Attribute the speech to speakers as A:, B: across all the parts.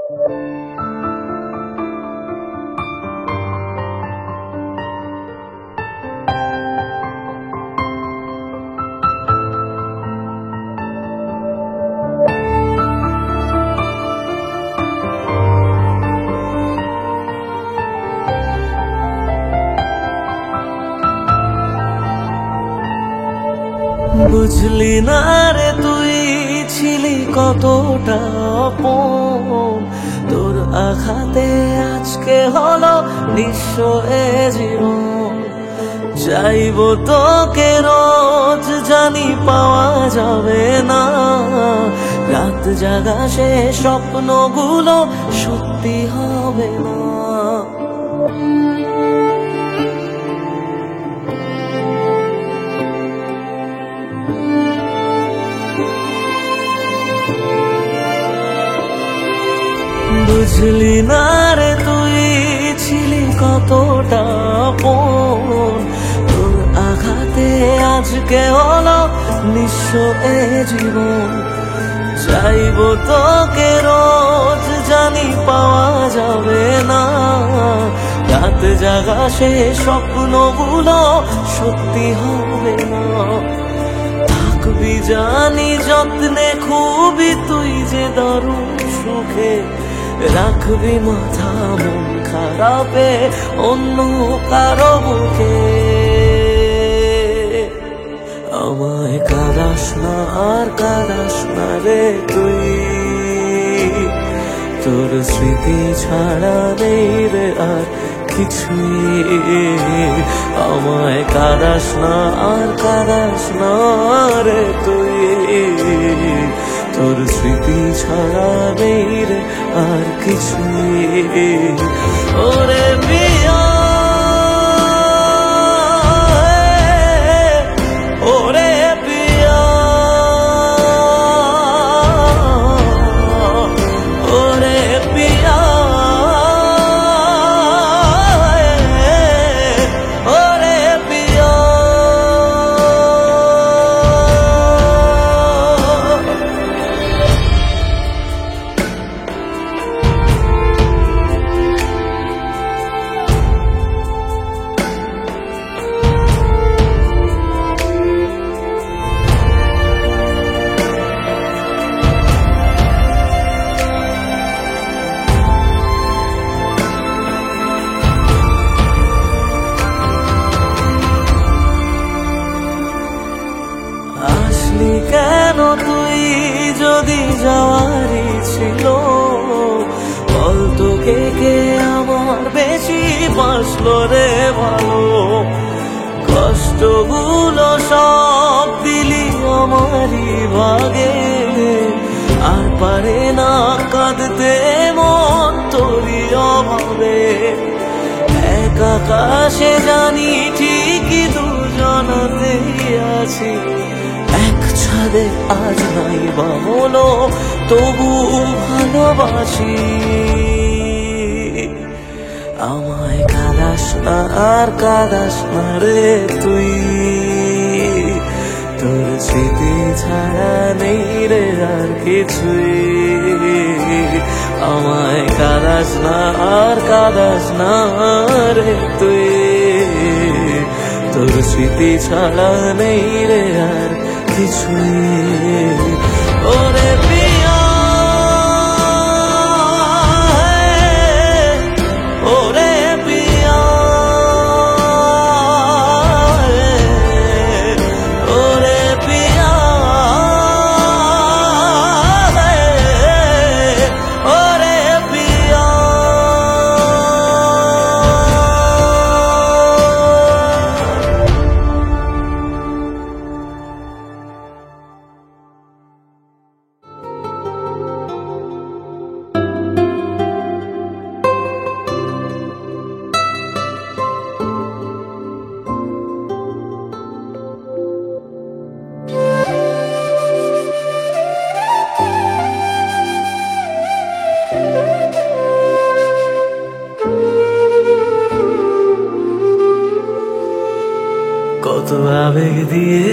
A: বুঝলি না রে তুই ছিলি কতটা আপন, তোর আঘাতে আজকে হলো নিঃস্ব এ জীবন। চাইব তোকে রোজ জানি পাওয়া যাবে না, রাত জাগা সে স্বপ্নগুলো সত্যি হবে না। বুঝলি না রে তুই ছিলি কতটা আপন, তোর আঘাতে আজকে হলো নিঃস্ব এ জীবন। চাইব তোকে রোজ জানি পাওয়া যাবে না, রাত জাগা সে স্বপ্নগুলো সত্যি হবে না। থাকবি জানি যত্নে খুবই তুই যে দারুণ সুখে, রাখবি মাথা মন খারাপে অন্য কারো বুকে। আমায় কাঁদাস না আর কাঁদাস না রে তুই, তোর স্মৃতি ছাড়া নেই রে আর কিছুই। আমায় কাঁদাস না আর কাঁদাস না রে তুই, তোর স্মৃতি ছাড়া নেই রে আর কিছুই। ওরে প্রিয়া ওরে প্রিয়া ওরে প্রিয়া ওরে প্রিয়া। আসলি কেন তুই যদি যাওয়ারই ছিল, বল তোকে কে আমার বেশি বাসলো রে ভালো। কষ্টগুলো সব দিলি আমারই ভাগে, আর পারে না কাঁদতে মন তোরই অভাবে। এক আকাশে জানি ঠিকই দুজনাতেই আছি, এক ছাদে আজ নাই বা হলো তবু ভালোবাসি। আমায় কাঁদাস না আর কাঁদাস না রে তুই, তোর স্মৃতি ছাড়া নেই রে আর কিছুই। আমায় কাঁদাস না আর কাঁদাস না রে তুই, তোর স্মৃতি ছাড়া নেই রে আর কিছুই। ওরে প্রিয়া ওরে প্রিয়া ওরে প্রিয়া ওরে প্রিয়া। কত আবেগ দিয়ে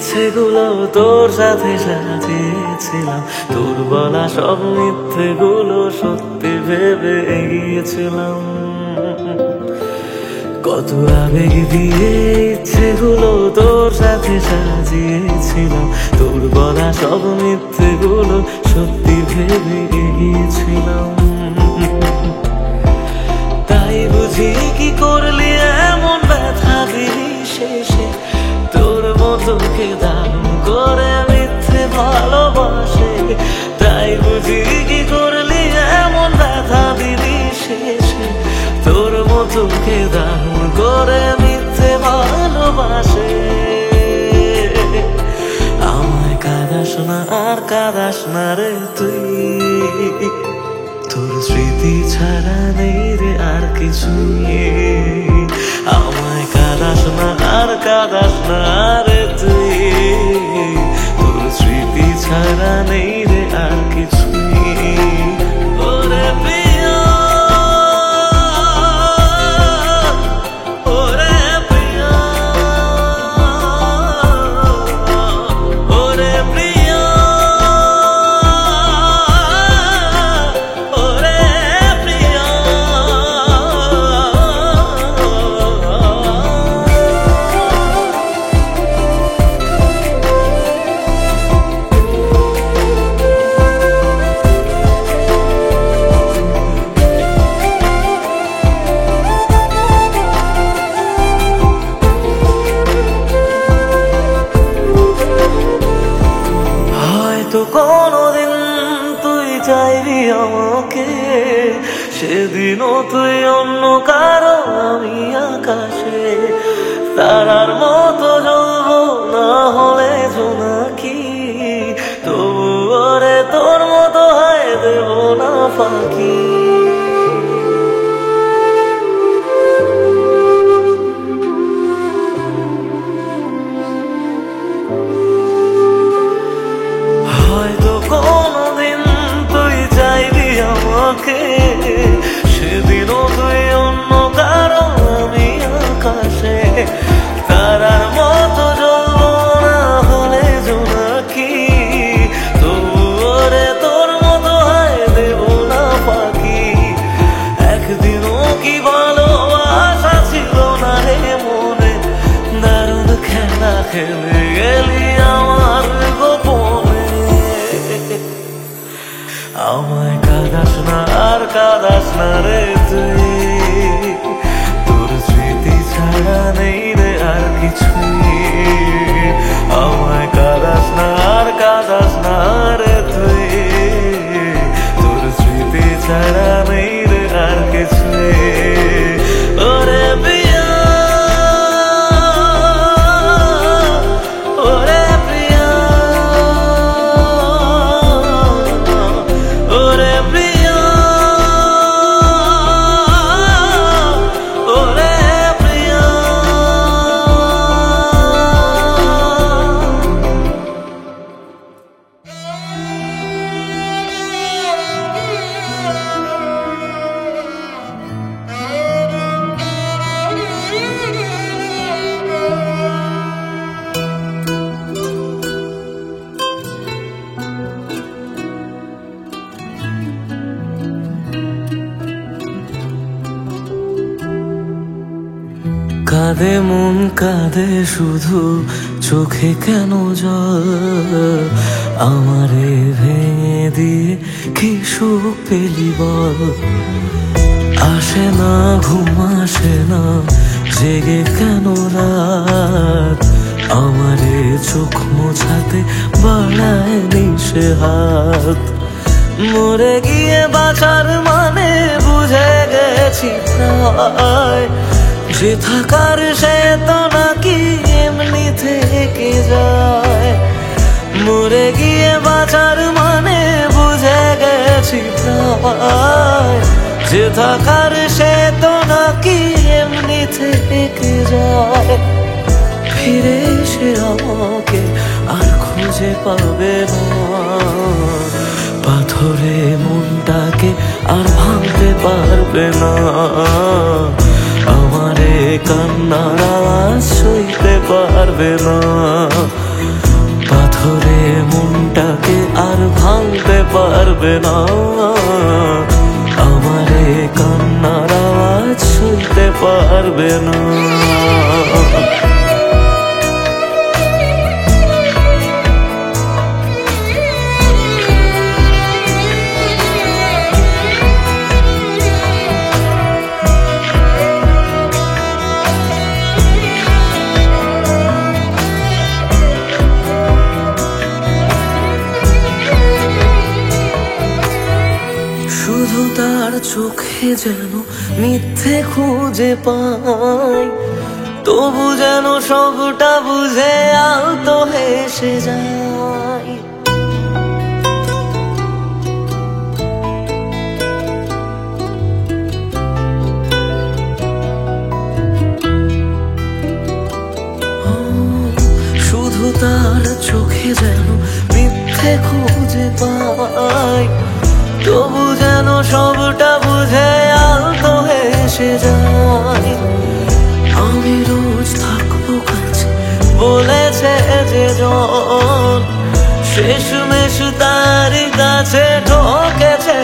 A: ইচ্ছেগুলো তোর সাথে সাজিয়েছিলাম, তোর বলা সব মিথ্যেগুলো সত্যি ভেবে এগিয়েছিলাম। কত আবেগ দিয়ে ইচ্ছেগুলো তোর সাথে সাজিয়েছিলাম, তোর বলা সব মিথ্যেগুলো সত্যি ভেবে এগিয়েছিলাম। তাই বুঝি কি করলি এমন ব্যথা দিলি শেষে, তোর মতোকে দারুণ করে মিথ্যে ভালোবাসে। তাই বুঝি কি করলি এমন ব্যথা দিলি শেষে, তোর মতোকে দারুণ করে মিথ্যে ভালোবাসে। আমায় কাঁদাস না আর কাঁদাস না রে তুই, তোর স্মৃতি ছাড়া নেই রে আর কিছুই। আমায় কাঁদাস না আর কাঁদাস না রে তুই, তোর স্মৃতি ছাড়া নেই রে আর কিছুই। ওরে প্রিয়া, ওরে প্রিয়া, ওরে প্রিয়া, ওরে প্রিয়া। হয়তো কোনদিন তুই চাইবি আমাকে, সেদিনও তুই অন্য কারো আমি আকাশে। তারার মতো জ্বলবো না হলে জোনাকি, তবু ওরে তোর মতো হয় দেব না ফাঁকি। হয়তো কোনদিন তুই চাইবি আমাকে, সেদিনও তুই অন্য কারো আমি আকাশে। তারার মতো জ্বলবো না হলে জোনাকি, তবু ওরে তোর মতো হয় দেব না ফাঁকি। একদিনও কি ভালোবাসা ছিল না রে মনে, দারুণ খেলা খেলে গেলি আমার গোপনে। আমায় কাঁদাস না আর কাঁদাস না রে তুই, তোর স্মৃতি ছাড়া নেই রে আর কিছুই। আমায় কাঁদাস না আর কাঁদাস না রে তুই, তোর স্মৃতি ছাড়া নেই রে আর কিছুই। ওরে প্রিয়া, ওরে প্রিয়া, ওরে প্রিয়া, ওরে প্রিয়া। কাঁদে মন কাঁদে শুধু, চোখে কেন জল? আমারে ভেঙে দিয়ে কি সুখ পেলি বল? আসে না ঘুম আসে না, জেগে কেন রাত? আমারে চোখ মোছাতে বাড়ায় নিশে হাত। মরে গিয়ে বাঁচার মানে বুঝে গেছি প্রায়, যে থাকার সে তো নাকি এমনি থেকে যায়। মরে গিয়ে বাঁচার মানে বুঝে গেছি প্রায়, যে থাকার সে তো নাকি এমনি থেকে যায়। ফিরে এসে আমাকে আর খুঁজে পাবে না, পাথরে মনটাকে আর ভাঙতে পারবে না। আমারে কান্নার আওয়াজ সইতে পারবে না। পাথরে মনটাকে আর ভাঙতে পারবে না, আমারে কান্নার আওয়াজ শুনতে পারবে না। শুধু তার চোখে যেন মিথ্যে খুঁজে পাই, তবু যেন সবটা বুঝে আলতো হেসে যায়। শুধু তার চোখে যেন মিথ্যে খুঁজে পাই, তবু যেন সবটা বুঝে আলতো হেসে যায়। আমি রোজ থাকবো কাছে বলেছে যে জন, শেষমেশ তারই কাছে ঠকেছে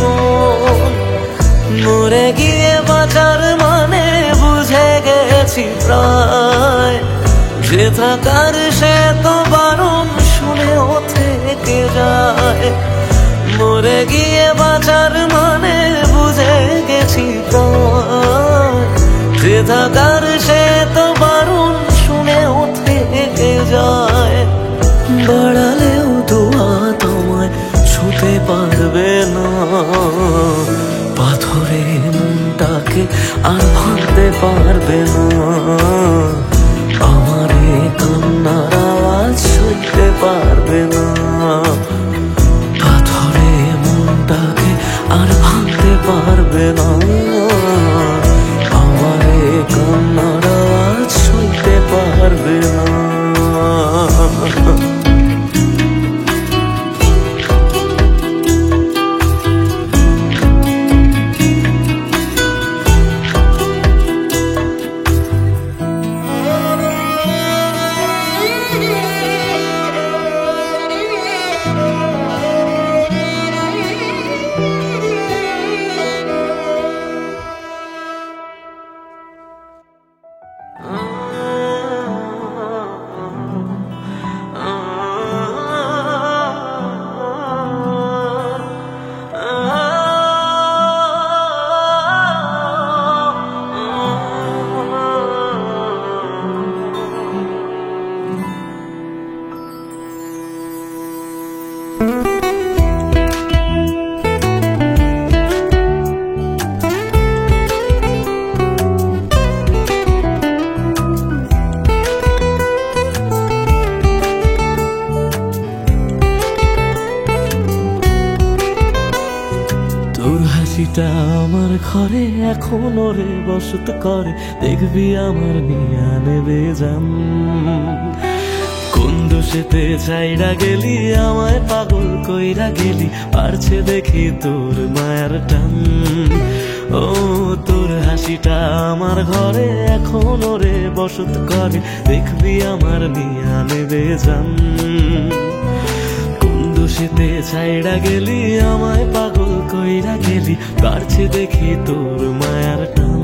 A: মন। মরে গিয়ে বাঁচার মানে বুঝে গেছি প্রায়, যে থাকার সে তো বারণ শুনেও থেকে যায়। মরে গিয়ে বাঁচার মানে বুঝে গেছি প্রায়, যে থাকার সে তো বারণ শুনেও থেকে যায়। বাড়ালেও দোয়া তোমায় ছুতে পারবে না, পাথরে মনটাকে আর ভাঙতে পারবে না, আমারে কান্নার আওয়াজ শুনতে পারবে না। পাথরে মনটাকে আর ভাঙতে পারবে না, আমারে কান্নার আওয়াজ শুনতে পারবে না। হাসিটা আমার ঘরে এখনো রে বসত করে, দেখবি আমার নিয়া নেবে জান। কোন দোষেতে চাইরা গেলি আমায় পাগল কইরা গেলি, পারছে দেখি তোর মায়ার টান। ও তোর হাসিটা আমার ঘরে এখনো রে বসত করে, দেখবি আমার নিয়া নেবে জান। দোষেতে ছাইড়া গেলি আমায় পাগল কইরা গেলি, পারছে দেখি তোর মায়ার টান।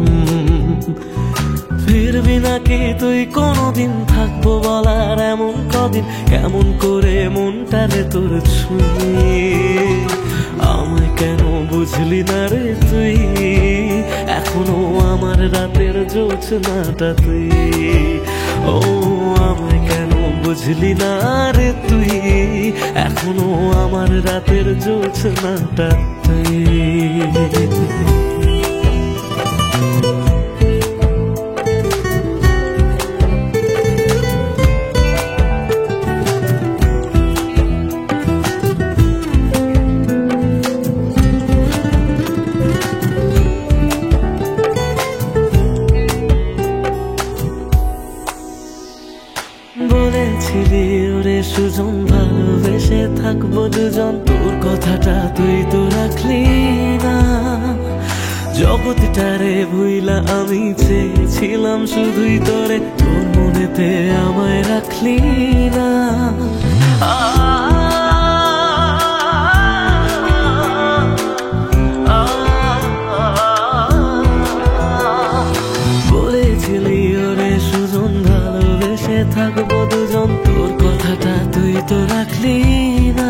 A: ফিরবি নাকি তুই কোনদিন, থাকবো বলার এমন কদিন, কেমন করে মনটারে তোর ছুঁয়ে। আমায় কেন বুঝলি না রে তুই, এখনো আমার রাতের জোছনাটা তুই। ও আমায় কেন বুঝলি না রে তুই, এখনো আমার রাতের জোছনাটা তুই। বলেছিলি ওরে সুজন ভালোবেসে থাকবো দুজন, তোর কথাটা তুই তো রাখলি না। জগৎটারে ভুইলা আমি চেয়েছিলাম শুধুই তোরে, তোর মনেতে আমায় রাখলি না। বলেছিলি ওরে সুজন ভালোবেসে থাকবো দুজন, তোর কথাটা তুই তো রাখলি না।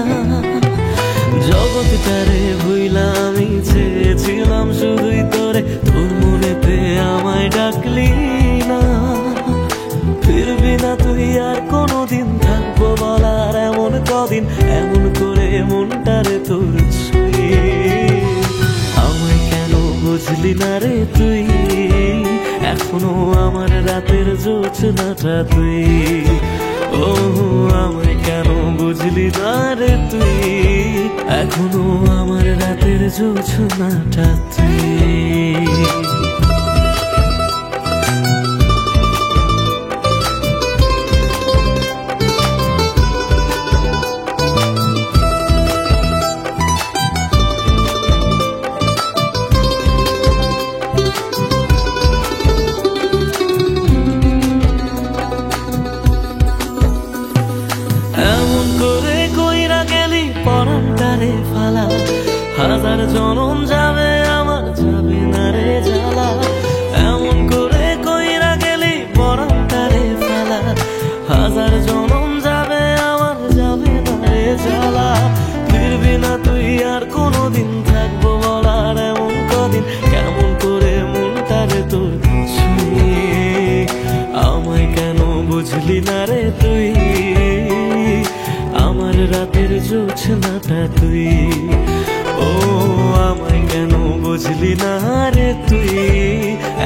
A: জগৎটারে ভুইলা আমি চেয়েছিলাম শুধুই তোরে, তোর মনেতে আমায় ডাকলি না। ফিরবি না তুই আর কোনোদিন, থাকবো বলার এমন কদিন, এমন করে মনটারে তোর ছুঁয়ে। আমায় কেন বুঝলি না রে তুই, এখনো আমার রাতের জোছনাটা তুই। ও আমায় কেন বুঝলি না রে তুই, এখনো আমার রাতের জোছনাটা তুই। পরান্তারে ফালা, হাজার জনম যাবে আমার যাবে না রে জ্বালা। এমন করে কইরা গেলি পরান্তারে ফালা, হাজার জনম যাবে আমার যাবে না রে জ্বালা। ফিরবি না তুই আর কোনোদিন, থাকবো বলার এমন কদিন, কেমন করে মনটারে তোর ছুঁয়ে। আমায় কেন বুঝলি না রে তুই, আমার রাতের জোছনাটা তুই। ও আমায় কেন বুঝলি না রে তুই,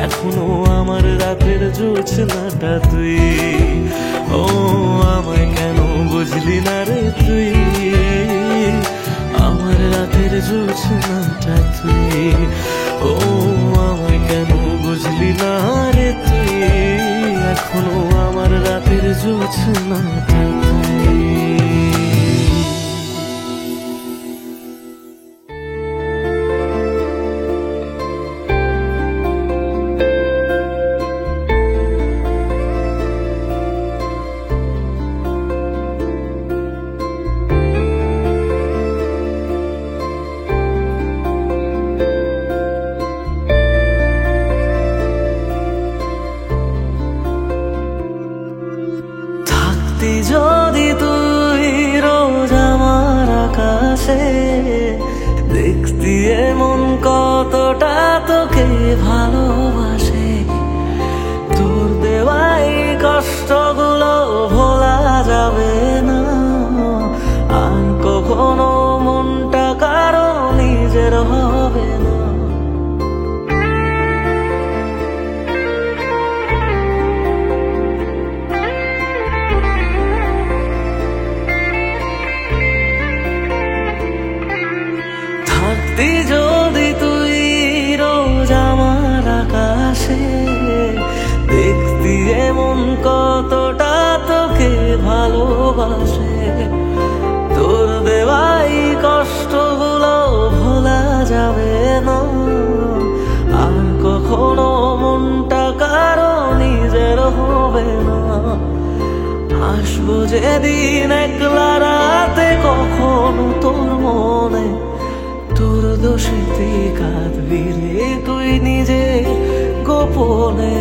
A: এখনো আমার রাতের জোছনাটা তুই। ও আমায় কেন বুঝলি না রে তুই, আমার রাতের জোছনাটা তুই। ও আমায় কেন বুঝলি না রে তুই, এখনো আমার রাতের জোছনাটা তুই। যদি তুই রোজ আমার আকাশে দেখতি এমন কতটা তোকে ভালোবাসে, তোর দেওয়াই কষ্টগুলো ভোলা যাবে না আর কখনো, মনটা কারো নিজের হবে না। যদি তুই রোজ আমার আকাশে দেখতি এমন কতটা তোকে ভালোবাসে, তোর দেওয়াই কষ্টগুলো ভোলা যাবে না আর কখনো, মনটা কারো নিজের হবে না। আসবো যেদিন একলা রাতে কখনো তোর মনে, তোর দোষেতে কাঁদবি রে তুই নিজে গোপনে।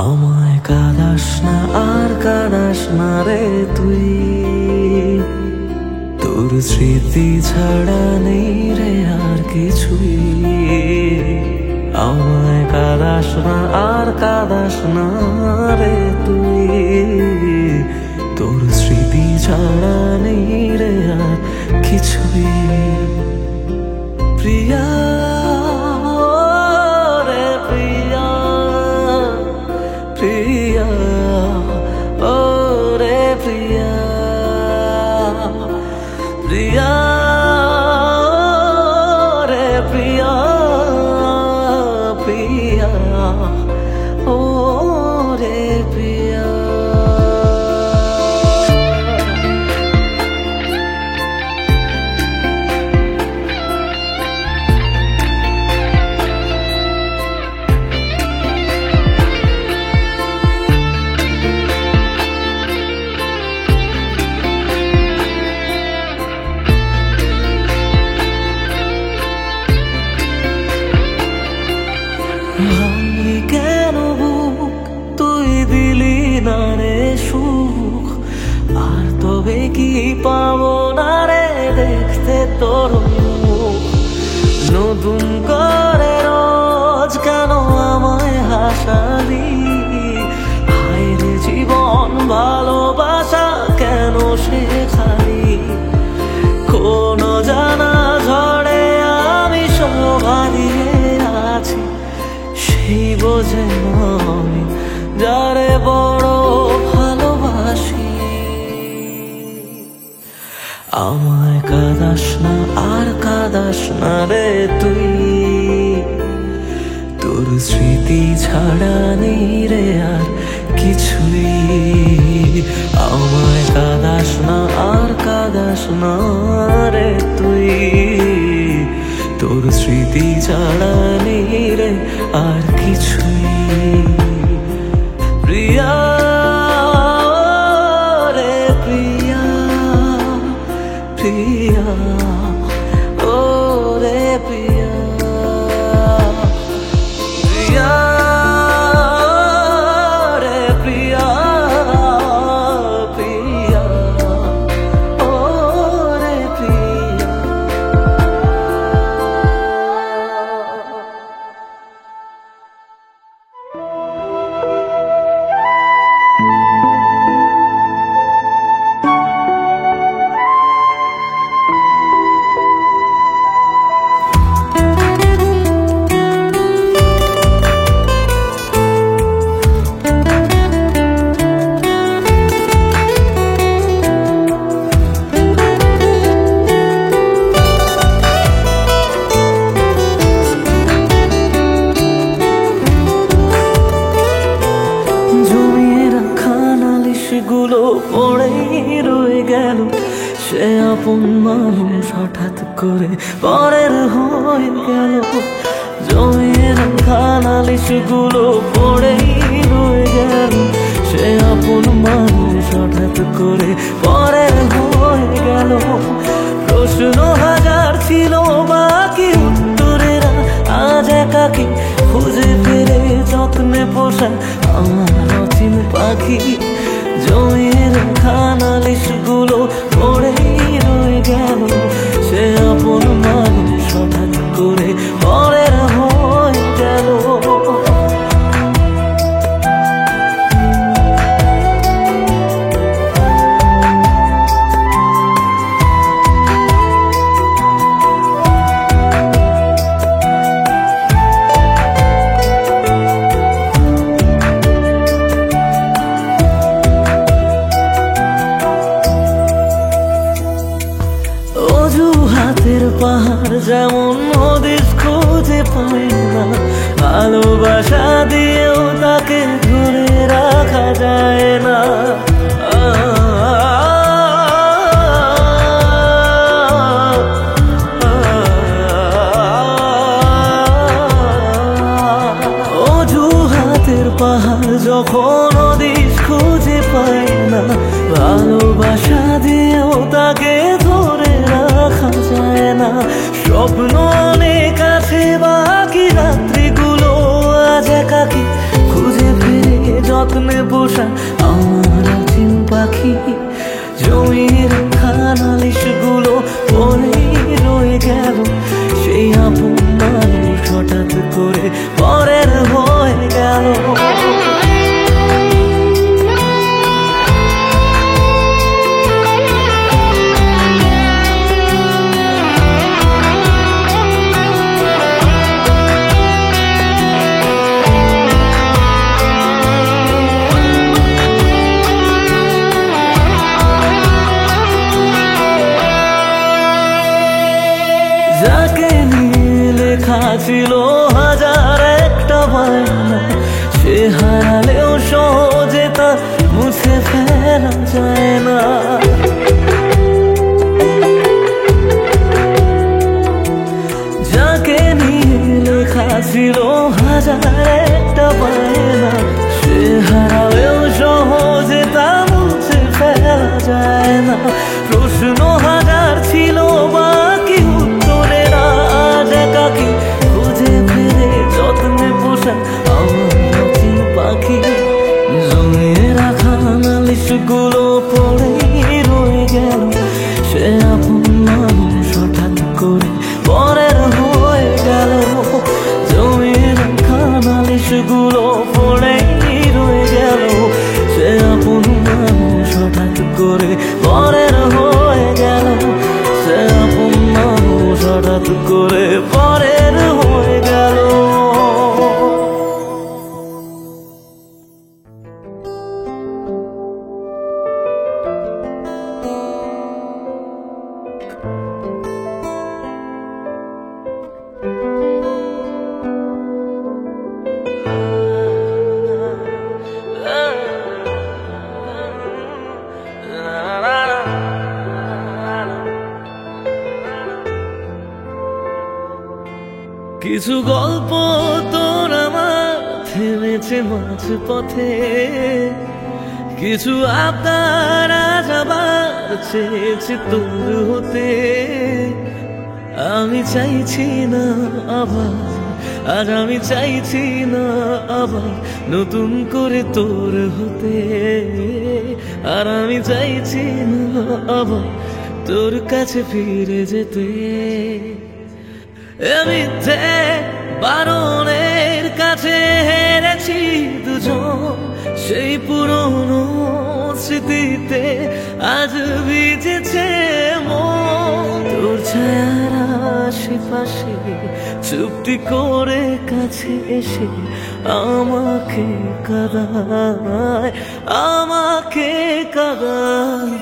A: আমায় কাঁদাস না আর কাঁদাস না রে তুই, তোর স্মৃতি ছাড়া নেই রে আর কিছুই। আমায় কাঁদাস না আর কাঁদাস না রে তুই, তোর স্মৃতি ছাড়া নেই রে আর কিছুই। প্রিয়া রে প্রিয়া, প্রিয়া ও রে প্রিয়া, প্রিয়া রে প্রিয়া, প্রিয়া ও রে প্রিয়া। ভুলে কি পাবো না রে দেখতে তোর মুখ। নতুন করে রোজ কেন আমায় হাসালি, হায়রে জীবন ভালোবাসা কেন শেখালি। কোন জানা ঝড়ে আমি শোভা দিয়ে আছি, সেই বোঝে আমি যারে বড় ভালোবাসি। আমায় কাঁদাস না আর কাঁদাস না রে তুই, তোর স্মৃতি ছাড়া নেই রে আর কিছুই। আমায় কাঁদাস না আর কাঁদাস না রে তুই, তোর স্মৃতি ছাড়া নেই রে আর কিছুই। প্রিয়া রে প্রিয়া, প্রিয়া ও রে প্রিয়া, প্রিয়া রে প্রিয়া, প্রিয়া ও রে প্রিয়া। গুলো পড়েই রয়ে গেল, সে আপন মানুষ হঠাৎ করে পরের হয়ে গেল। জমিয়ে রাখা নালিশ গুলো পড়েই রয়ে গেল, সে আপন মানুষ হঠাৎ করে পরের হয়ে গেল। প্রশ্ন হাজার ছিল বাকি উত্তরেরা আজ একাকি খুঁজে ফিরে যত্নে পোষা আমার অচিন পাখি। জমিয়ে রাখা নালিশ গুলো পড়েই রয়ে গেল, সে আপন মানুষ হঠাৎ করে পরের হয়ে গেল। অজুহাতের পাহাড় যেমন হদিস খুঁজে পাই না, ভালোবাসা দিয়েও তাকে ধরে রাখা যায় না। অজুহাতের পাহাড় যখন হদিস খুঁজে পাই না, ভালোবাসা দিয়েও তাকে ধরে রাখা যায় না। স্বপ্ন অনেক আছে বাকি, রাত্রিগুলো আজ একাকি খুঁজে ফিরে যত্নে পোষা আমার অচিন পাখি। জমিয়ে রাখা নালিশ গুলো পড়েই রয়ে গেল, সেই আপন মানুষ হঠাৎ করে পরের হয়ে গেল। যাকে নিয়ে লেখা ছিল হাজার একটা বায়না, সে হারালেও সহজে তা মুছে ফেলা যায় না। যাকে নিয়ে লেখা ছিল হাজার একটা বায়না, সে হারালেও সহজে তা মুছে ফেলা যায় না। প্রশ্ন হাজার ছিল বাকি উত্তরেরা আজ একাকি খুঁজে ফিরে যত্নে পোষা আমার অচিন পাখি। জমিয়ে রাখা নালিশ গুলো পড়েই রয়ে হঠাৎ করে পরের হয়ে গেল। কিছু গল্প তোর আমার থেমেছে মাঝ পথে, কিছু আবদার আজ আবার চেয়েছে তোর হতে। আমি চাইছি না আবার, আজ আমি চাইছি না আবার নতুন করে তোর হতে। আর আমি চাইছি না আবার তোর কাছে ফিরে যেতে। মিথ্যে বারণের কাছে হেরেছি দুজন, সেই পুরনো স্মৃতিতে আজ ভিজেছে মন। তোর ছায়ার আশেপাশে চুপটি করে কাছে এসে আমাকে কাঁদায়, আমাকে কাঁদায়।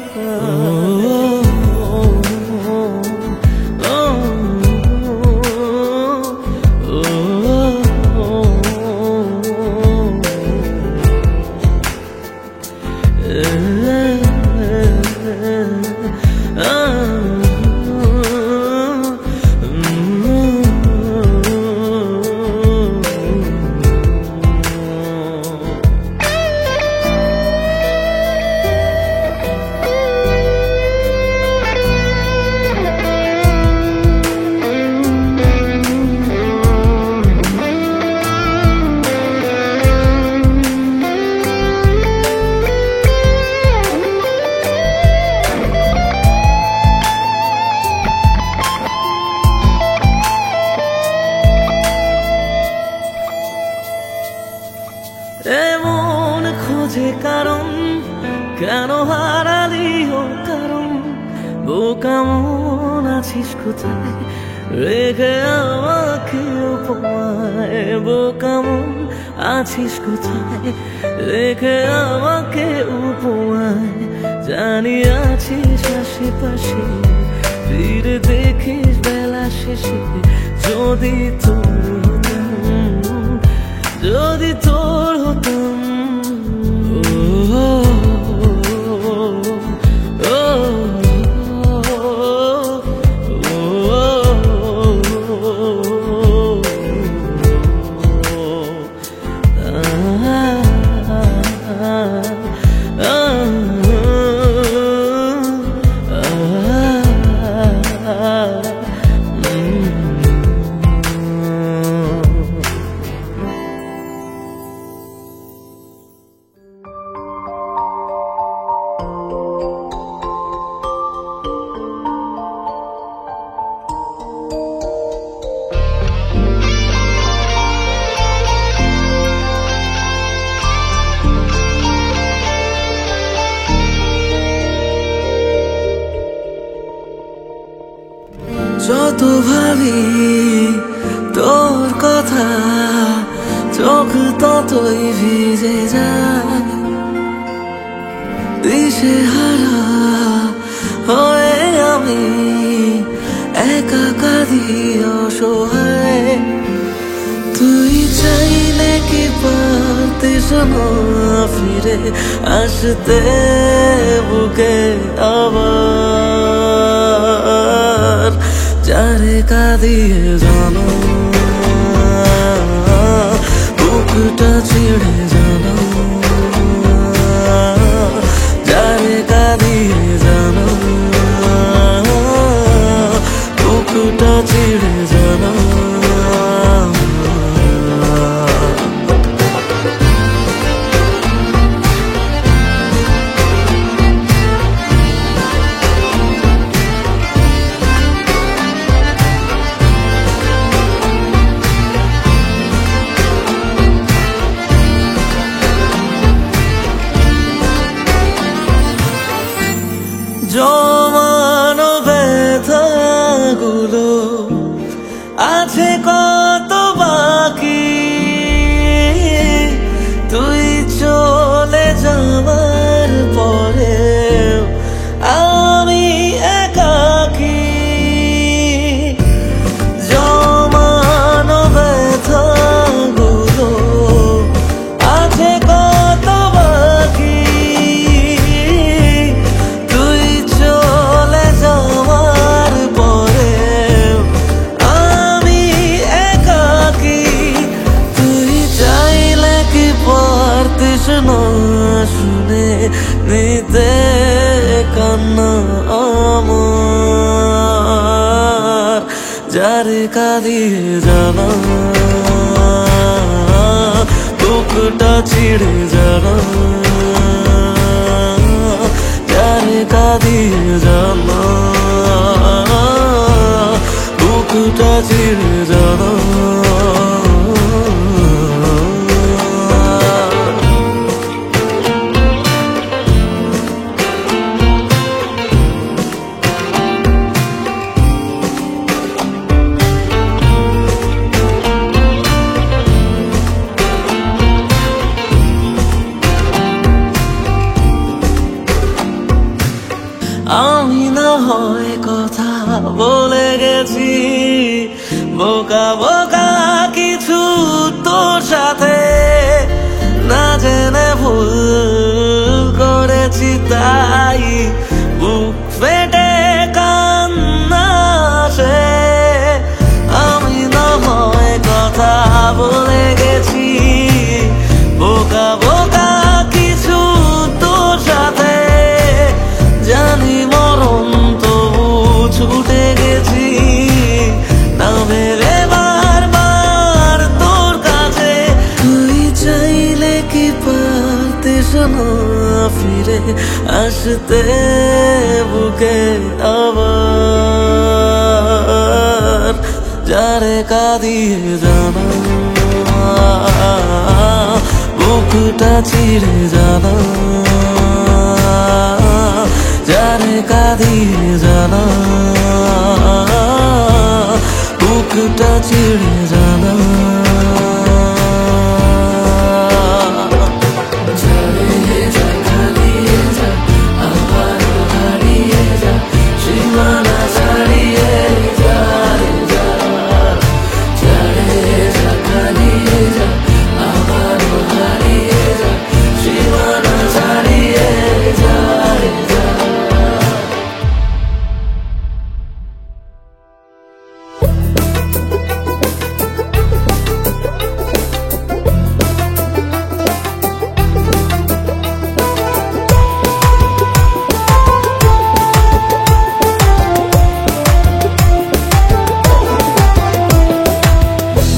A: এমন খোঁজে কারণ, কেন হারালি ও কারণ? বোকা মন আছিস কোথায় রেখে আমাকে উপমায়? বোকা মন আছিস কোথায় রেখে আমাকে উপমায়? জানি আছিস আশেপাশে, ফিরে দেখিস বেলা শেষে। যদি তোর হতাম, যদি তোর হতাম। যত ভাবি তোর কথা, চোখ ততই ভিজে যায়। দিশেহারা হয়ে আমি একা কাঁদি অসহায়। তুই চাইলে কি পারতিস না ফিরে আসতে বুকে আবার? যারে কাঁদিয়ে জানো বুকটা ছিঁড়ে জানো, যারে কাঁদিয়ে জানো বুকটা ছিঁড়ে জানো। জমানো ব্যথাগুলো যারে কাঁদিয়ে জানা বুকটা ছিঁড়ে জানা যারে কাঁদিয়ে জানা বুকটা ছিঁড়ে জানা আমি না হয় কথা বলে গেছি বোকা বোকা কিছু তোর সাথে না জেনে ভুল করেছি তাই বুক ফেটে কান্না আসে আমি না হয় কথা বলে গেছি বোকা বোকা কিছু তোর সাথে জানি মরণ তবু ছুটে গেছি না ভেবে বারবার তোর কাছে তুই চাইলে কি পারতিস না ফিরে আসতে বুকে আবার যারে কাঁদিয়ে জানা বুকটা ছিঁড়ে জানা যারে কাঁদিয়ে জানা বুকটা ছিঁড়ে জানা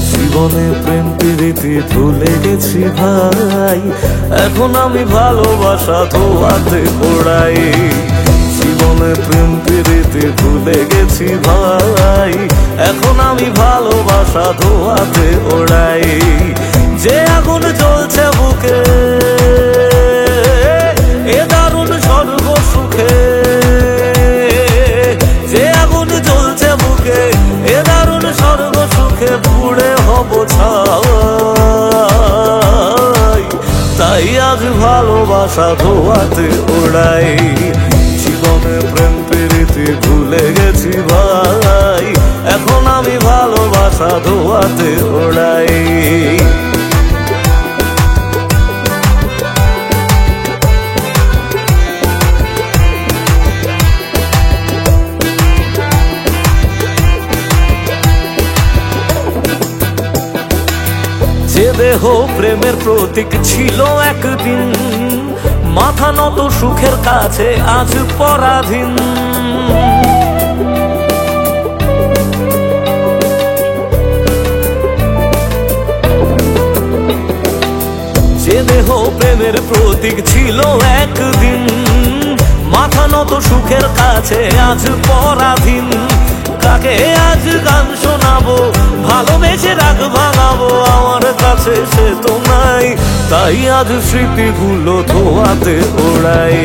A: জীবনে প্রেম প্রীতি ভুলে গেছি ভাই এখন আমি ভালোবাসা ধোয়াতে ওড়াই জীবনে প্রেম প্রীতি ভুলে গেছি ভাই এখন আমি ভালোবাসা ধোয়াতে ওড়াই যে আগুন জ্বলছে বুকে এ দারুণ স্বর্গ সুখে যে আগুন জ্বলছে বুকে এ দারুণ স্বর্গ সুখে পুড়ে হব ছাই তাই আজ ভালোবাসা ধোয়াতে ওড়াই জীবনে প্রেম প্রীতি ভুলে গেছি ভাই এখন আমি ভালোবাসা ধোয়াতে ওড়াই যে দেহ প্রেমের প্রতীক ছিল একদিন মাথা নত সুখের কাছে আজ পরাধীন যে দেহ প্রেমের প্রতীক ছিল একদিন মাথা নত সুখের কাছে আজ পরাধীন কাকে আজ গান শোনাবো ভালোবেসে রাগ ভাঙাবো আমার কাছে সে তো নাই তাই আজ স্মৃতিগুলো ধোয়াতে ওড়াই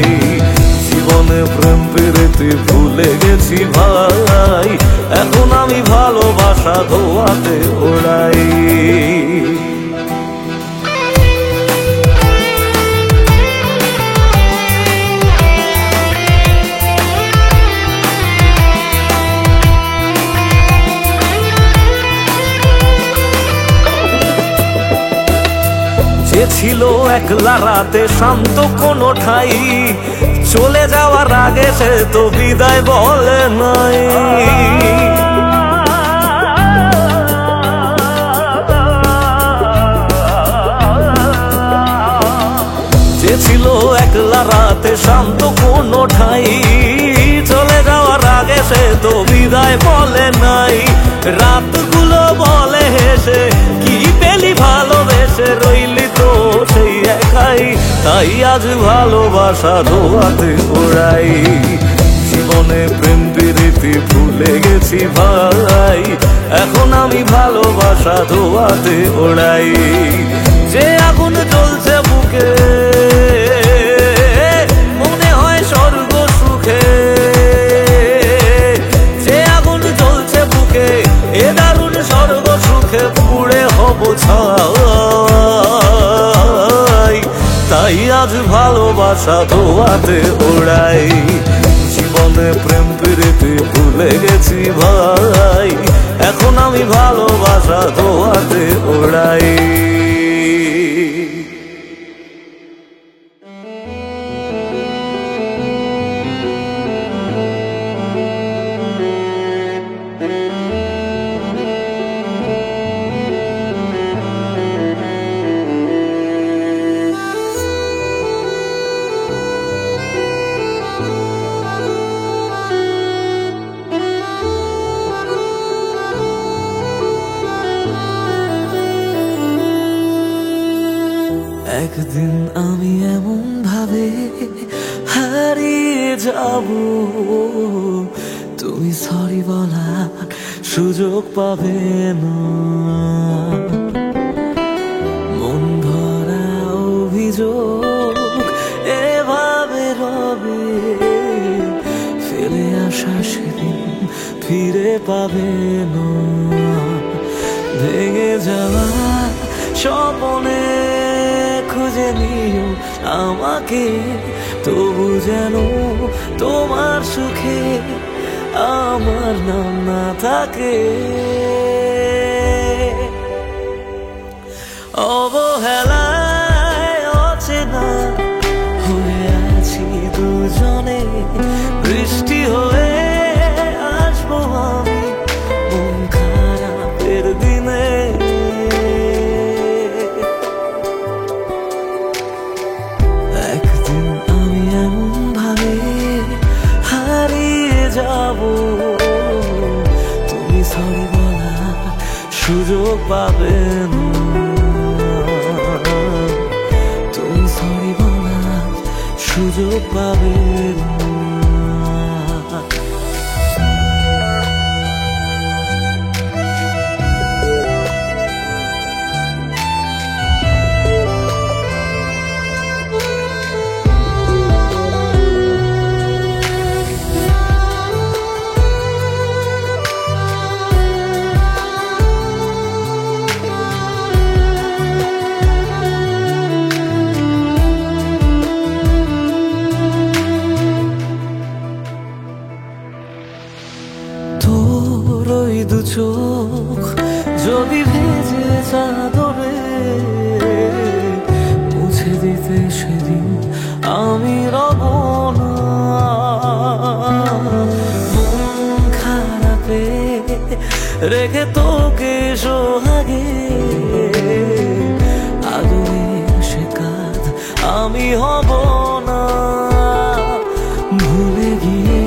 A: জীবনে প্রেম প্রীতি ভুলে গেছি ভাই এখন আমি ভালোবাসা ধোয়াতে ওড়াই ছিল একলা রাতে শান্ত কোনো ঠাই চলে যাওয়ার আগে সে তো বিদায় বলে নাই যে ছিল একলা রাতে শান্ত কোনো ঠাই চলে যাওয়ার আগে সে তো বিদায় বলে নাই রাতগুলো বলে হেসে কি পেলি ভালোবেসে, রইলি তো সেই একাই, তাই আজ ভালোবাসা ধোয়াতে ওড়াই। জীবনে প্রেম প্রীতি ভুলে গেছি ভাই, এখন আমি ভালোবাসা ধোয়াতে ওড়াই। যে আগুন জ্বলছে বুকে মনে হয় স্বর্গ সুখে, যে আগুন জ্বলছে বুকে এ দারুণ স্বর্গ সুখে পুড়ে হব ছাই, তাই আজ ভালোবাসা ধোয়াতে ওড়াই। জীবনে প্রেম প্রীতি ভুলে গেছি ভাই, এখন আমি ভালোবাসা ধোয়াতে ওড়াই। একদিন আমি এমন ভাবে হারিয়ে যাব, তুমি সরি বলার সুযোগ পাবে না। মন ভরা অভিযোগ এভাবে রবে, ফেলে আসা সেদিন ফিরে পাবে না। ভেঙে যাওয়া স্বপ্নে খুঁজে নিও আমাকে, তবু যেন তোমার সুখে আমার নাম না থাকে। অবহেলায় অচেনা হয়ে আছি দুজনে, বৃষ্টি হয়ে আসবো আমি মন খারাপের দিনে। একদিন আমি এমন ভাবে হারিয়ে যাব, তুমি সরি বলার সুযোগ পাবে না। তুমি সরি বলার সুযোগ পাবে না। তোর ওই দু চোখ যদি ভেজে চাদরে মুছে দিতে সেদিন আমি রব না। মন খারাপে রেখে তোকে সোহাগে, আদরের সে কাঁধ আমি হব না। ভুলে গিয়ে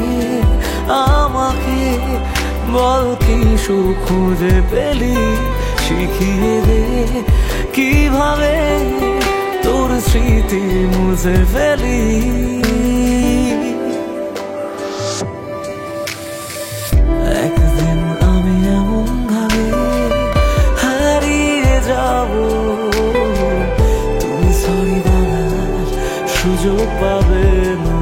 A: আমাকে বল কি সুখ খুঁজে পেলি, শিখিয়ে দে কিভাবে তোর স্মৃতি মুছে ফেলি। একদিন আমি এমন ভাবে হারিয়ে যাব, তুমি সরি বলার সুযোগ পাবে না।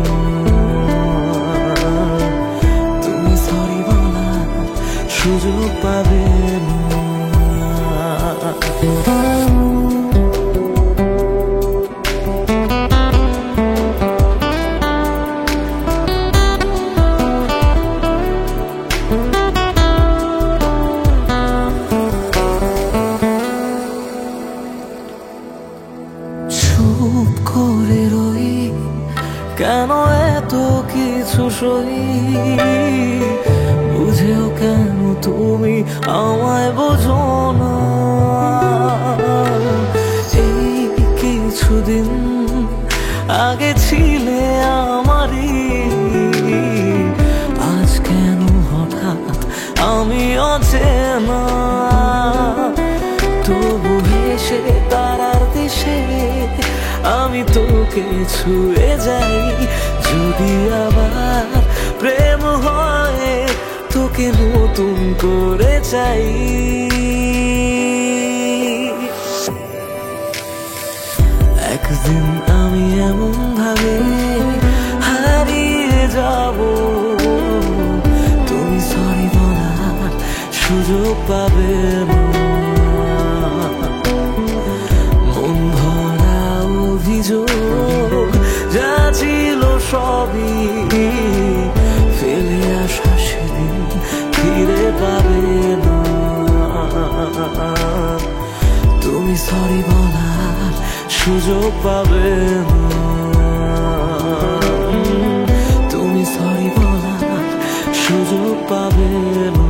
A: তুমি সরি বলার সুযোগ পাবে না। চুপ করে রই কেন এত কিছু সই, বুঝেও কেন তুমি আমায় বোঝো না। এই কিছুদিন আগে ছিলে আমারই, আজ কেন হঠাৎ আমি বাঁচে না, তবু হেসে তারার দেশে আমি তোকে ছুঁয়ে যাই। যদি আবার প্রেম হয় তোকে নতুন করে চাই। একদিন আমি এমন ভাবে হারিয়ে যাব, তুমি সরি বলার সুযোগ পাবে না। মন ভরা অভিযোগ যা ছিল সবই ফেলে আসা সেদিন ফিরে পাবে না। তুমি সরি বলার সুযোগ পাবে না, তুমি সরি বলার সুযোগ পাবে না।